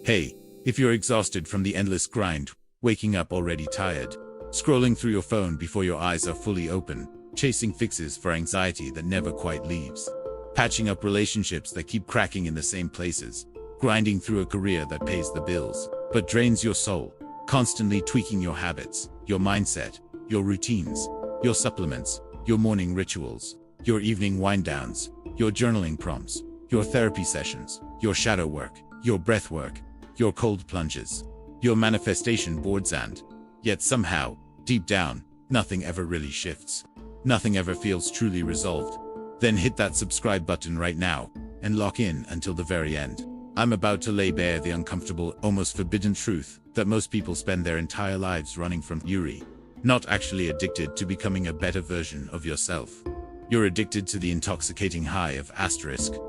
Hey, if you're exhausted from the endless grind, waking up already tired, scrolling through your phone before your eyes are fully open, chasing fixes for anxiety that never quite leaves, patching up relationships that keep cracking in the same places, grinding through a career that pays the bills, but drains your soul, constantly tweaking your habits, your mindset, your routines, your supplements, your morning rituals, your evening wind-downs, your journaling prompts, your therapy sessions, your shadow work, your breath work, your cold plunges, your manifestation boards, and yet somehow, deep down, nothing ever really shifts. Nothing ever feels truly resolved. Then hit that subscribe button right now and lock in until the very end. I'm about to lay bare the uncomfortable, almost forbidden truth that most people spend their entire lives running from. Yuri, not actually addicted to becoming a better version of yourself. You're addicted to the intoxicating high of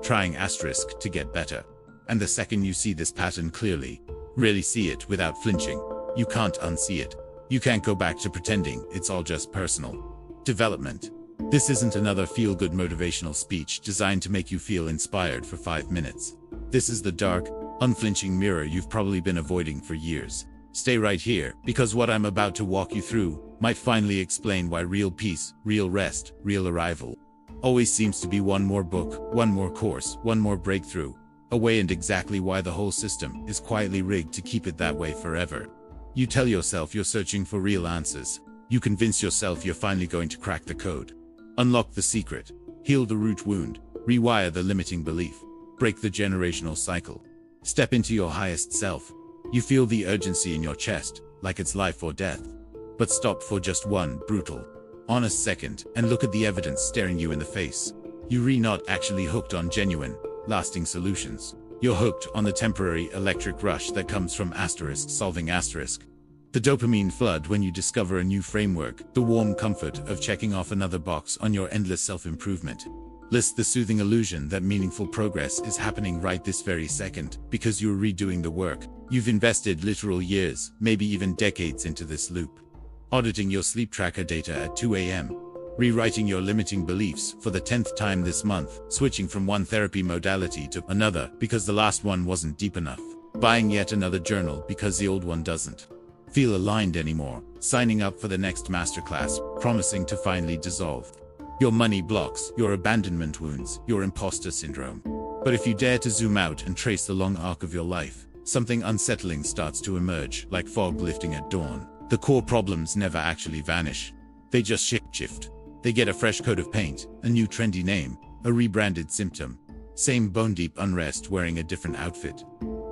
trying to get better. And the second you see this pattern clearly, really see it without flinching, you can't unsee it. You can't go back to pretending it's all just personal development. This isn't another feel-good motivational speech designed to make you feel inspired for 5 minutes. This is the dark, unflinching mirror you've probably been avoiding for years. Stay right here, because what I'm about to walk you through might finally explain why real peace, real rest, real arrival always seems to be one more book, one more course, one more breakthrough away, and exactly why the whole system is quietly rigged to keep it that way forever. You tell yourself you're searching for real answers. You convince yourself you're finally going to crack the code, unlock the secret, heal the root wound, rewire the limiting belief, break the generational cycle, step into your highest self. You feel the urgency in your chest, like it's life or death. But stop for just one brutal, honest second and look at the evidence staring you in the face. You're not actually hooked on genuine, lasting solutions. You're hooked on the temporary electric rush that comes from solving. The dopamine flood when you discover a new framework, the warm comfort of checking off another box on your endless self-improvement list, the soothing illusion that meaningful progress is happening right this very second because you're redoing the work. You've invested literal years, maybe even decades into this loop. Auditing your sleep tracker data at 2 a.m., rewriting your limiting beliefs for the 10th time this month, switching from one therapy modality to another because the last one wasn't deep enough, buying yet another journal because the old one doesn't feel aligned anymore, signing up for the next masterclass, promising to finally dissolve your money blocks, your abandonment wounds, your imposter syndrome. But if you dare to zoom out and trace the long arc of your life, something unsettling starts to emerge, like fog lifting at dawn. The core problems never actually vanish. They just shift. They get a fresh coat of paint, a new trendy name, a rebranded symptom. Same bone-deep unrest wearing a different outfit.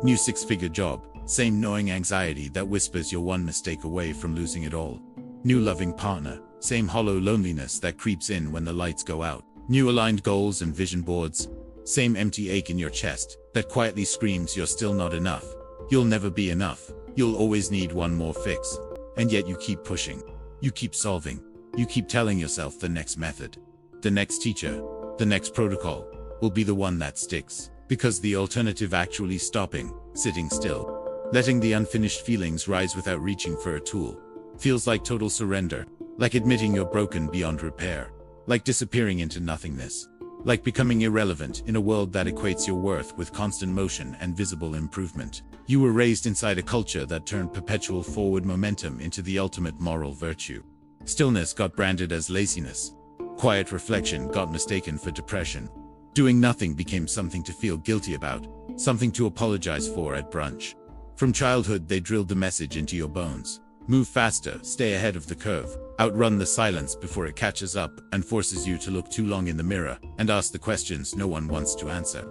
New six-figure job, same gnawing anxiety that whispers you're one mistake away from losing it all. New loving partner, same hollow loneliness that creeps in when the lights go out. New aligned goals and vision boards, same empty ache in your chest that quietly screams you're still not enough. You'll never be enough. You'll always need one more fix. And yet you keep pushing. You keep solving. You keep telling yourself the next method, the next teacher, the next protocol will be the one that sticks. Because the alternative, actually stopping, sitting still, letting the unfinished feelings rise without reaching for a tool, feels like total surrender, like admitting you're broken beyond repair, like disappearing into nothingness, like becoming irrelevant in a world that equates your worth with constant motion and visible improvement. You were raised inside a culture that turned perpetual forward momentum into the ultimate moral virtue. Stillness got branded as laziness. Quiet reflection got mistaken for depression. Doing nothing became something to feel guilty about, something to apologize for at brunch. From childhood, they drilled the message into your bones. Move faster, stay ahead of the curve, outrun the silence before it catches up and forces you to look too long in the mirror and ask the questions no one wants to answer.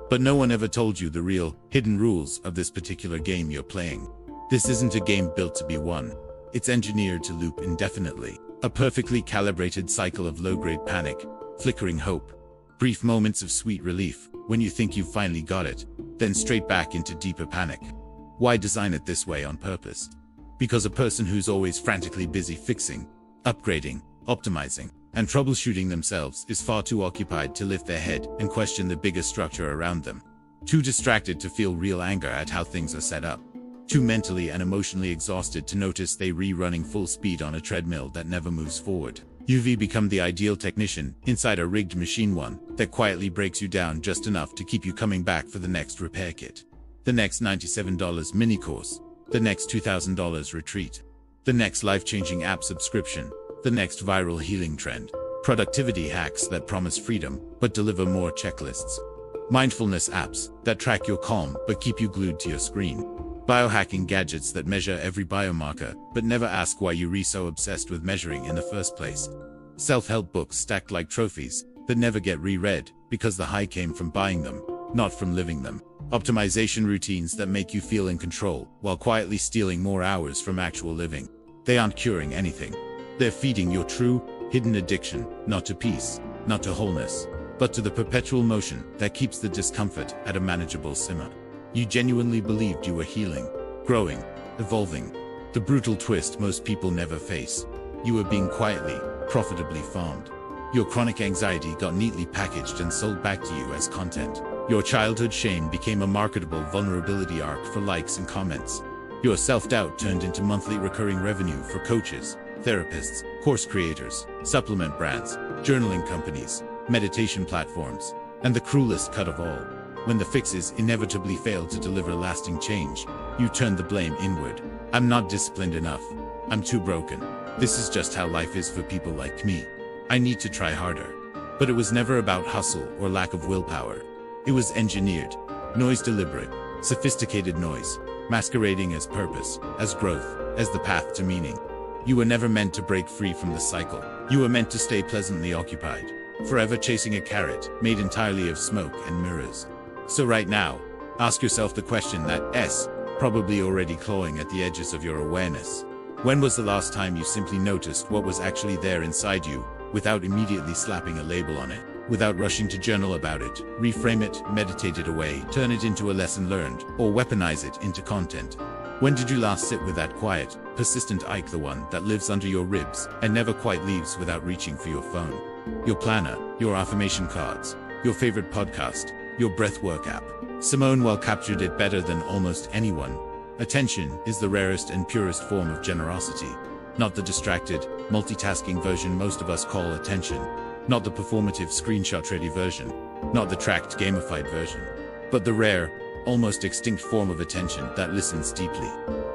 But no one ever told you the real, hidden rules of this particular game you're playing. This isn't a game built to be won. It's engineered to loop indefinitely. A perfectly calibrated cycle of low-grade panic, flickering hope, brief moments of sweet relief when you think you've finally got it, then straight back into deeper panic. Why design it this way on purpose? Because a person who's always frantically busy fixing, upgrading, optimizing, and troubleshooting themselves is far too occupied to lift their head and question the bigger structure around them. Too distracted to feel real anger at how things are set up. Too mentally and emotionally exhausted to notice they running full speed on a treadmill that never moves forward. You've become the ideal technician inside a rigged machine, one that quietly breaks you down just enough to keep you coming back for the next repair kit. the next $97 mini course, the next $2,000 retreat, the next life-changing app subscription, the next viral healing trend. Productivity hacks that promise freedom but deliver more checklists. Mindfulness apps that track your calm but keep you glued to your screen. Biohacking gadgets that measure every biomarker but never ask why you're so obsessed with measuring in the first place. Self-help books stacked like trophies that never get reread because the high came from buying them, not from living them. Optimization routines that make you feel in control while quietly stealing more hours from actual living. They aren't curing anything. They're feeding your true, hidden addiction, not to peace, not to wholeness, but to the perpetual motion that keeps the discomfort at a manageable simmer. You genuinely believed you were healing, growing, evolving. The brutal twist most people never face. You were being quietly, profitably farmed. Your chronic anxiety got neatly packaged and sold back to you as content. Your childhood shame became a marketable vulnerability arc for likes and comments. Your self-doubt turned into monthly recurring revenue for coaches, therapists, course creators, supplement brands, journaling companies, meditation platforms, and the cruelest cut of all. When the fixes inevitably fail to deliver lasting change, you turn the blame inward. I'm not disciplined enough. I'm too broken. This is just how life is for people like me. I need to try harder. But it was never about hustle or lack of willpower. It was engineered, noise deliberate, sophisticated noise, masquerading as purpose, as growth, as the path to meaning. You were never meant to break free from the cycle. You were meant to stay pleasantly occupied, forever chasing a carrot made entirely of smoke and mirrors. So right now, ask yourself the question that's probably already clawing at the edges of your awareness. When was the last time you simply noticed what was actually there inside you, without immediately slapping a label on it, without rushing to journal about it, reframe it, meditate it away, turn it into a lesson learned, or weaponize it into content? When did you last sit with that quiet, persistent Ike, the one that lives under your ribs and never quite leaves without reaching for your phone, your planner, your affirmation cards, your favorite podcast, your breathwork app? Simone Weil captured it better than almost anyone. Attention is the rarest and purest form of generosity. Not the distracted, multitasking version most of us call attention. Not the performative screenshot-ready version. Not the tracked, gamified version. But the rare, almost extinct form of attention that listens deeply,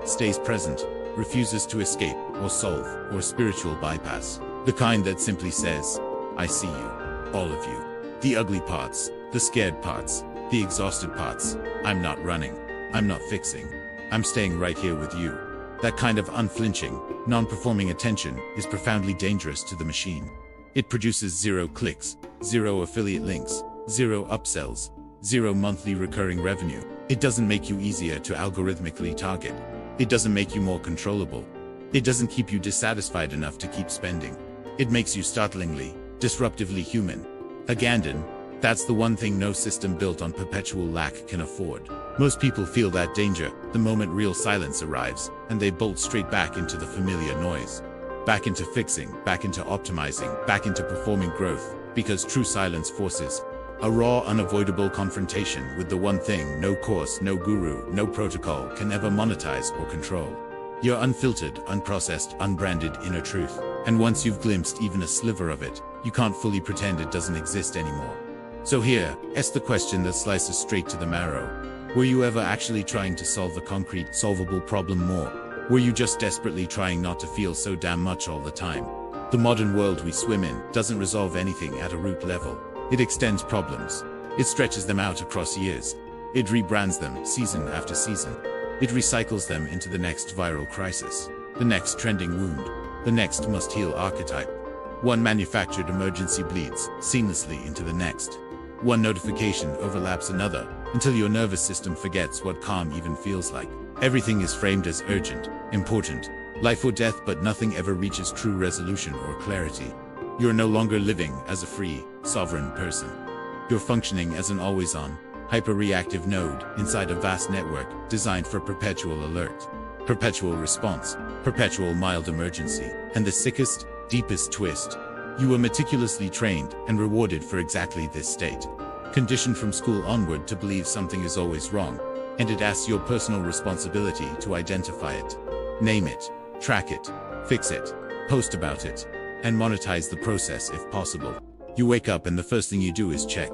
stays present, refuses to escape or solve or spiritual bypass. The kind that simply says, I see you, all of you. The ugly parts, the scared parts, the exhausted parts. I'm not running. I'm not fixing. I'm staying right here with you. That kind of unflinching, non-performing attention is profoundly dangerous to the machine. It produces 0 clicks, 0 affiliate links, 0 upsells, 0 monthly recurring revenue. It doesn't make you easier to algorithmically target. It doesn't make you more controllable. It doesn't keep you dissatisfied enough to keep spending. It makes you startlingly, disruptively human. Again, that's the one thing no system built on perpetual lack can afford. Most people feel that danger the moment real silence arrives, and they bolt straight back into the familiar noise. Back into fixing, back into optimizing, back into performing growth, because true silence forces a raw, unavoidable confrontation with the one thing no course, no guru, no protocol can ever monetize or control. Your unfiltered, unprocessed, unbranded inner truth. And once you've glimpsed even a sliver of it, you can't fully pretend it doesn't exist anymore. So here's the question that slices straight to the marrow. Were you ever actually trying to solve the concrete, solvable problem more? Were you just desperately trying not to feel so damn much all the time? The modern world we swim in doesn't resolve anything at a root level. It extends problems. It stretches them out across years. It rebrands them season after season. It recycles them into the next viral crisis, the next trending wound, the next must-heal archetype. One manufactured emergency bleeds seamlessly into the next. One notification overlaps another until your nervous system forgets what calm even feels like. Everything is framed as urgent, important, life or death, but nothing ever reaches true resolution or clarity. You're no longer living as a free, sovereign person. You're functioning as an always-on, hyper-reactive node inside a vast network designed for perpetual alert, perpetual response, perpetual mild emergency. And the sickest, deepest twist, you were meticulously trained and rewarded for exactly this state. Conditioned from school onward to believe something is always wrong, and it asks your personal responsibility to identify it, name it, track it, fix it, post about it, and monetize the process if possible. You wake up and the first thing you do is check.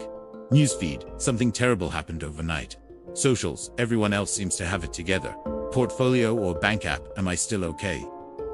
Newsfeed, something terrible happened overnight. Socials, everyone else seems to have it together. Portfolio or bank app, am I still okay?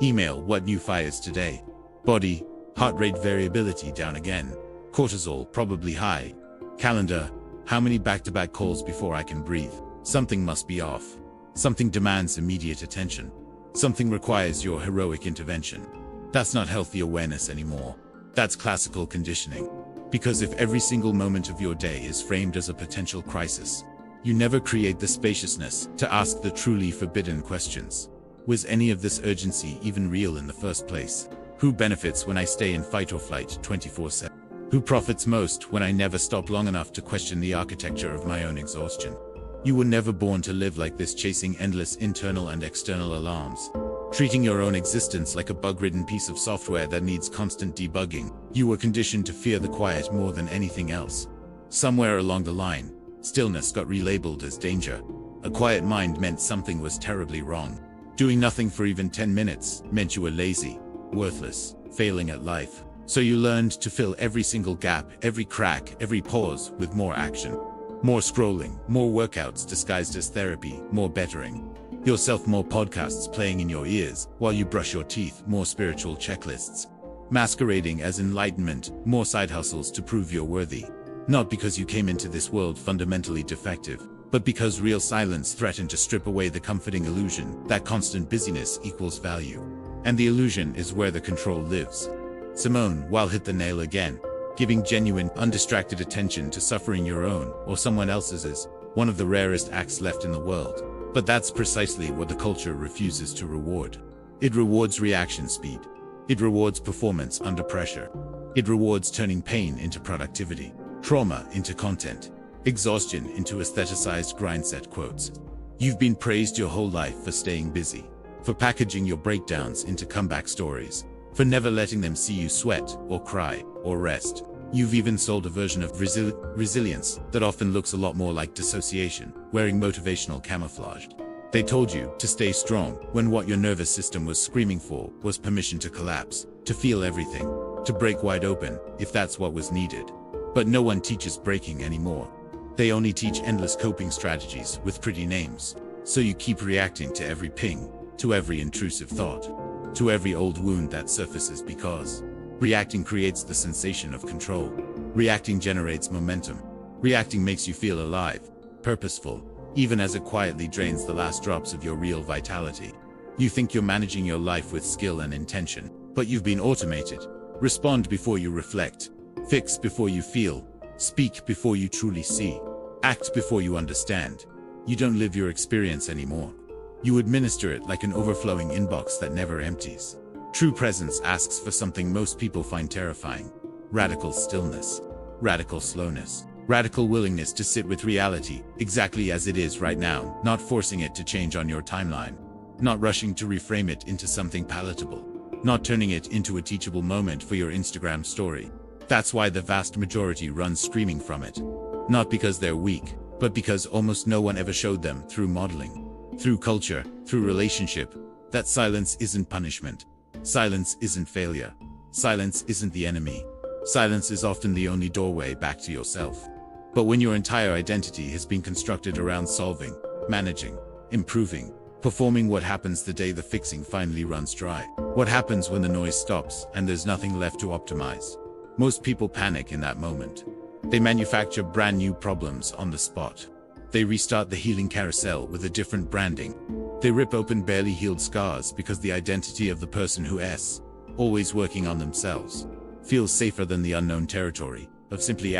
Email, what new fires today? Body, heart rate variability down again. Cortisol, probably high. Calendar, how many back-to-back calls before I can breathe? Something must be off. Something demands immediate attention. Something requires your heroic intervention. That's not healthy awareness anymore. That's classical conditioning. Because if every single moment of your day is framed as a potential crisis, you never create the spaciousness to ask the truly forbidden questions. Was any of this urgency even real in the first place? Who benefits when I stay in fight or flight 24/7? Who profits most when I never stop long enough to question the architecture of my own exhaustion? You were never born to live like this, chasing endless internal and external alarms, treating your own existence like a bug-ridden piece of software that needs constant debugging. You were conditioned to fear the quiet more than anything else. Somewhere along the line, stillness got relabeled as danger. A quiet mind meant something was terribly wrong. Doing nothing for even 10 minutes meant you were lazy, worthless, failing at life. So you learned to fill every single gap, every crack, every pause with more action. More scrolling, more workouts disguised as therapy, more bettering yourself, more podcasts playing in your ears while you brush your teeth, more spiritual checklists masquerading as enlightenment, more side hustles to prove you're worthy. Not because you came into this world fundamentally defective, but because real silence threatened to strip away the comforting illusion that constant busyness equals value. And the illusion is where the control lives. Simone Weil hit the nail again. Giving genuine, undistracted attention to suffering your own or someone else's is one of the rarest acts left in the world. But that's precisely what the culture refuses to reward. It rewards reaction speed. It rewards performance under pressure. It rewards turning pain into productivity, trauma into content, exhaustion into aestheticized grindset quotes. You've been praised your whole life for staying busy, for packaging your breakdowns into comeback stories, for never letting them see you sweat or cry or rest. You've even sold a version of resilience that often looks a lot more like dissociation, wearing motivational camouflage. They told you to stay strong when what your nervous system was screaming for was permission to collapse, to feel everything, to break wide open if that's what was needed. But no one teaches breaking anymore. They only teach endless coping strategies with pretty names. So you keep reacting to every ping, to every intrusive thought, to every old wound that surfaces because reacting creates the sensation of control. Reacting generates momentum. Reacting makes you feel alive, purposeful, even as it quietly drains the last drops of your real vitality. You think you're managing your life with skill and intention, but you've been automated. Respond before you reflect. Fix before you feel. Speak before you truly see. Act before you understand. You don't live your experience anymore. You administer it like an overflowing inbox that never empties. True presence asks for something most people find terrifying: radical stillness, radical slowness, radical willingness to sit with reality exactly as it is right now, not forcing it to change on your timeline, not rushing to reframe it into something palatable, not turning it into a teachable moment for your Instagram story. That's why the vast majority runs screaming from it. Not because they're weak, but because almost no one ever showed them through modeling, through culture, through relationship, that silence isn't punishment. Silence isn't failure. Silence isn't the enemy. Silence is often the only doorway back to yourself. But when your entire identity has been constructed around solving, managing, improving, performing, what happens the day the fixing finally runs dry? What happens when the noise stops and there's nothing left to optimize? Most people panic in that moment. They manufacture brand new problems on the spot. They restart the healing carousel with a different branding. They rip open barely healed scars because the identity of the person who is always working on themselves feels safer than the unknown territory of simply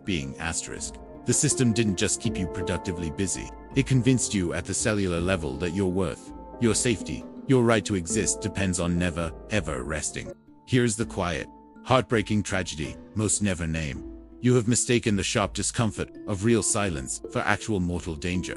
being asterisk. The system didn't just keep you productively busy. It convinced you at the cellular level that your worth, your safety, your right to exist depends on never, ever resting. Here's the quiet, heartbreaking tragedy most never name. You have mistaken the sharp discomfort of real silence for actual mortal danger.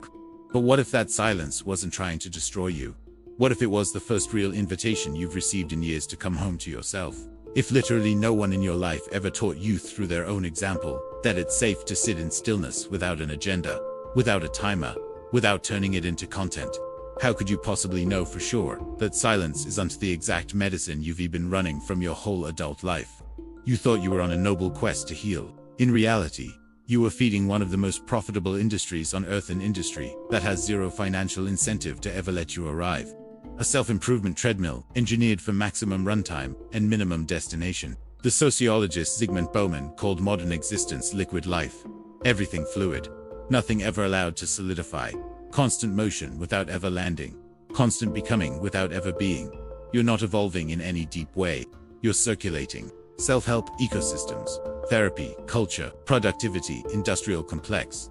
But what if that silence wasn't trying to destroy you? What if it was the first real invitation you've received in years to come home to yourself? If literally no one in your life ever taught you through their own example that it's safe to sit in stillness without an agenda, without a timer, without turning it into content, how could you possibly know for sure that silence isn't the exact medicine you've been running from your whole adult life? You thought you were on a noble quest to heal. In reality, You are feeding one of the most profitable industries on earth, an industry that has zero financial incentive to ever let you arrive. A self-improvement treadmill, engineered for maximum runtime and minimum destination. The sociologist Zygmunt Bauman called modern existence liquid life. Everything fluid. Nothing ever allowed to solidify. Constant motion without ever landing. Constant becoming without ever being. You're not evolving in any deep way. You're circulating. Self-help, ecosystems, therapy, culture, productivity, industrial complex.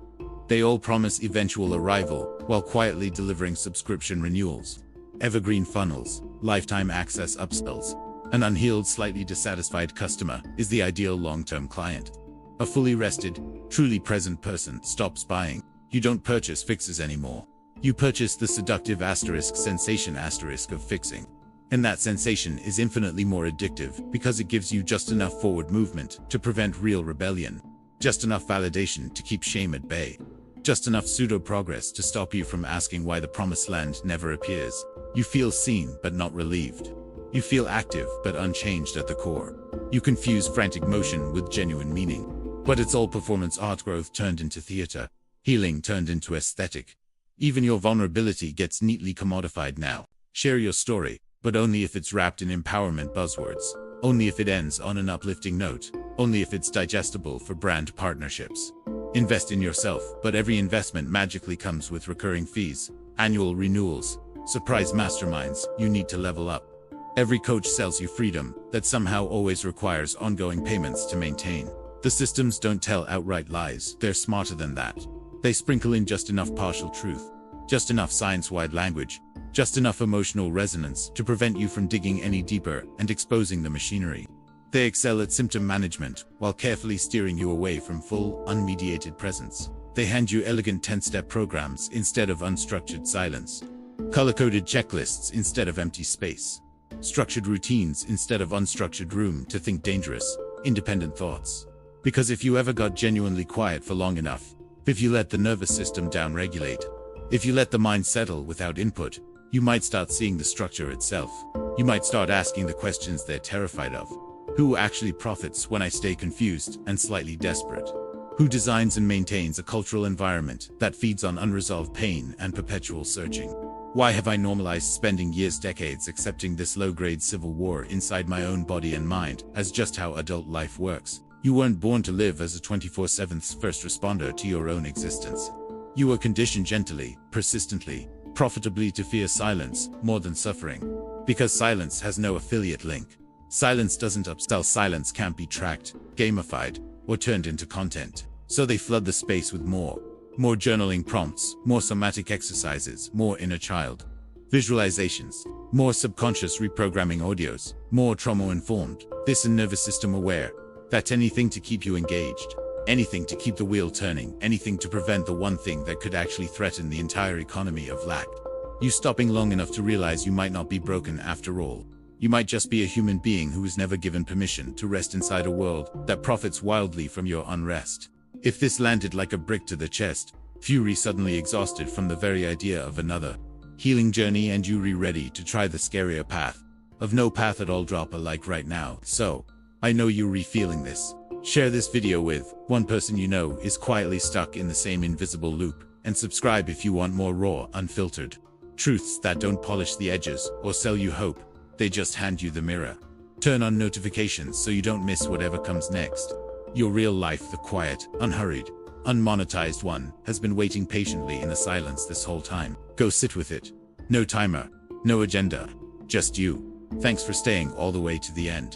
They all promise eventual arrival while quietly delivering subscription renewals. Evergreen funnels, lifetime access upsells. An unhealed, slightly dissatisfied customer is the ideal long-term client. A fully rested, truly present person stops buying. You don't purchase fixes anymore. You purchase the seductive sensation of fixing. And that sensation is infinitely more addictive because it gives you just enough forward movement to prevent real rebellion. Just enough validation to keep shame at bay. Just enough pseudo-progress to stop you from asking why the promised land never appears. You feel seen but not relieved. You feel active but unchanged at the core. You confuse frantic motion with genuine meaning. But it's all performance art, growth turned into theater. Healing turned into aesthetic. Even your vulnerability gets neatly commodified now. Share your story, but only if it's wrapped in empowerment buzzwords. Only if it ends on an uplifting note. Only if it's digestible for brand partnerships. Invest in yourself, but every investment magically comes with recurring fees, annual renewals, surprise masterminds. You need to level up. Every coach sells you freedom that somehow always requires ongoing payments to maintain. The systems don't tell outright lies. They're smarter than that. They sprinkle in just enough partial truth, just enough science-wide language, just enough emotional resonance to prevent you from digging any deeper and exposing the machinery. They excel at symptom management while carefully steering you away from full, unmediated presence. They hand you elegant 10-step programs instead of unstructured silence. Color-coded checklists instead of empty space. Structured routines instead of unstructured room to think dangerous, independent thoughts. Because if you ever got genuinely quiet for long enough, if you let the nervous system downregulate, if you let the mind settle without input, you might start seeing the structure itself. You might start asking the questions they're terrified of. Who actually profits when I stay confused and slightly desperate? Who designs and maintains a cultural environment that feeds on unresolved pain and perpetual searching? Why have I normalized spending years, decades accepting this low-grade civil war inside my own body and mind as just how adult life works? You weren't born to live as a 24/7 first responder to your own existence. You were conditioned gently, persistently, profitably to fear silence more than suffering. Because silence has no affiliate link. Silence doesn't upsell. Silence can't be tracked, gamified, or turned into content. So they flood the space with more journaling prompts, more somatic exercises, more inner child visualizations, more subconscious reprogramming audios, more trauma-informed, this and nervous system aware. That's anything to keep you engaged, anything to keep the wheel turning, anything to prevent the one thing that could actually threaten the entire economy of lack. You stopping long enough to realize you might not be broken after all. You might just be a human being who was never given permission to rest inside a world that profits wildly from your unrest. If this landed like a brick to the chest, fury suddenly exhausted from the very idea of another healing journey and you ready to try the scarier path of no path at all, drop a like right now. So, I know you're feeling this. Share this video with one person you know is quietly stuck in the same invisible loop, and subscribe if you want more raw, unfiltered truths that don't polish the edges or sell you hope. They just hand you the mirror. Turn on notifications so you don't miss whatever comes next. Your real life, the quiet, unhurried, unmonetized one, has been waiting patiently in the silence this whole time. Go sit with it. No timer, no agenda, just you. Thanks for staying all the way to the end.